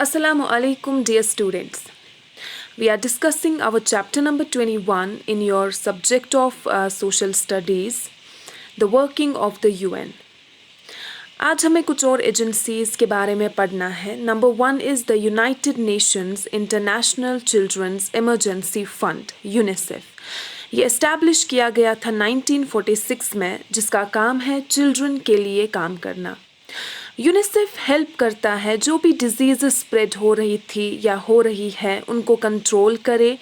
Assalamu alaikum, dear students. We are discussing our chapter number 21 in your subject of social studies, the working of the UN. आज हमें कुछ और agencies के बारे में पढ़ना है. Number 1 is the United Nations International Children's Emergency Fund UNICEF. ये इस्टेब्लिश किया गया था 1946 में, जिसका काम है चिल्ड्रन के लिए काम करना. यूनिसेफ हेल्प करता है जो भी डिजीज़ स्प्रेड हो रही थी या हो रही है उनको कंट्रोल करे,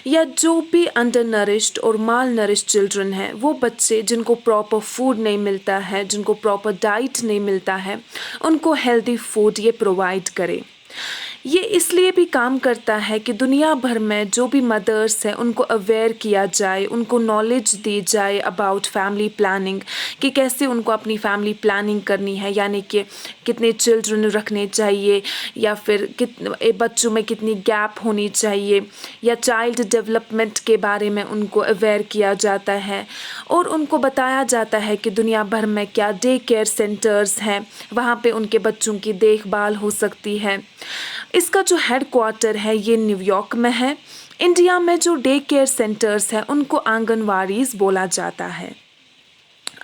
या जो भी अंडर नरिश्ड और माल नरिश्ड चिल्ड्रन हैं, वो बच्चे जिनको प्रॉपर फूड नहीं मिलता है, जिनको प्रॉपर डाइट नहीं मिलता है, उनको हेल्दी फूड ये प्रोवाइड करे. ये इसलिए भी काम करता है कि दुनिया भर में जो भी मदर्स हैं उनको अवेयर किया जाए, उनको नॉलेज दी जाए अबाउट फैमिली प्लानिंग, कि कैसे उनको अपनी फैमिली प्लानिंग करनी है, यानी कि कितने चिल्ड्रन रखने चाहिए, या फिर बच्चों में कितनी गैप होनी चाहिए, या चाइल्ड डेवलपमेंट के बारे में उनको अवेयर किया जाता है. और उनको बताया जाता है कि दुनिया भर में क्या डे केयर सेंटर्स हैं, वहाँ पे उनके बच्चों की देखभाल हो सकती है. इसका जो हेड क्वार्टर है ये न्यूयॉर्क में है. इंडिया में जो डे केयर सेंटर्स हैं उनको आंगनवाड़ीज़ बोला जाता है.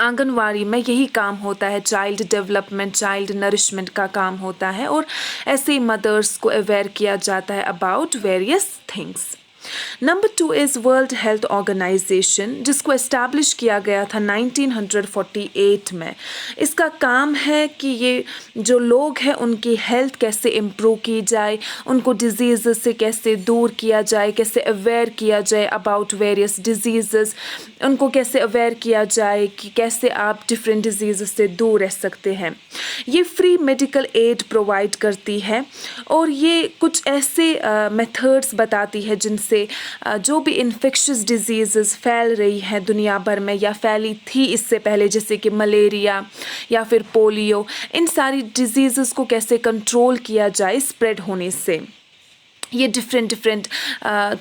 आंगनवाड़ी में यही काम होता है, चाइल्ड डेवलपमेंट, चाइल्ड नरिशमेंट का काम होता है, और ऐसे ही मदर्स को अवेयर किया जाता है about various things. Number 2 is World Health Organization, जिसको इस्टेब्लिश किया गया था 1948 में. इसका काम है कि ये जो लोग हैं उनकी हेल्थ कैसे इम्प्रूव की जाए, उनको डिजीज़ से कैसे दूर किया जाए, कैसे अवेयर किया जाए अबाउट वेरियस डिजीज़, उनको कैसे अवेयर किया जाए कि कैसे आप डिफरेंट डिजीज़ से दूर रह सकते हैं. ये फ्री मेडिकल एड प्रोवाइड करती है, और ये कुछ ऐसे मेथड्स बताती है जिनसे जो भी इन्फेक्शियस डिजीज़ फैल रही है दुनिया भर में, या फैली थी इससे पहले, जैसे कि मलेरिया या फिर पोलियो, इन सारी डिजीज़ को कैसे कंट्रोल किया जाए स्प्रेड होने से. ये डिफरेंट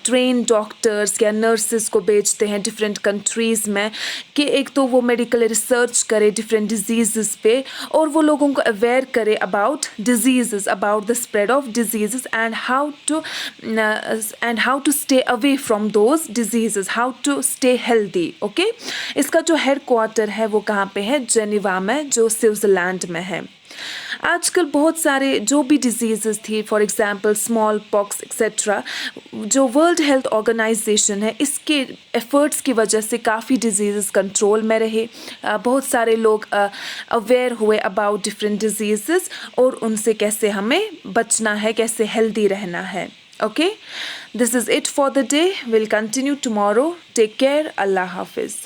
ट्रेन डॉक्टर्स या नर्सेस को भेजते हैं डिफरेंट कंट्रीज़ में, कि एक तो वो मेडिकल रिसर्च करे डिफरेंट डिजीज़ पे, और वो लोगों को अवेयर करे about disease, about the spread of disease, and how to stay away from those disease, how to stay healthy. Okay, इसका जो हेड क्वार्टर है वो कहाँ पे है? जेनेवा में, जो स्विट्ज़रलैंड में है. आजकल बहुत सारे जो भी डिजीज़ थी, for example small pox etcetera, जो वर्ल्ड हेल्थ ऑर्गेनाइजेशन है इसके एफ़र्ट्स की वजह से काफ़ी डिजीज़ कंट्रोल में रहे. बहुत सारे लोग अवेयर हुए अबाउट डिफरेंट डिजीज़, और उनसे कैसे हमें बचना है, कैसे हेल्दी रहना है. Okay, this is it for the day. Will continue tomorrow. Take care. अल्लाह हाफिज़.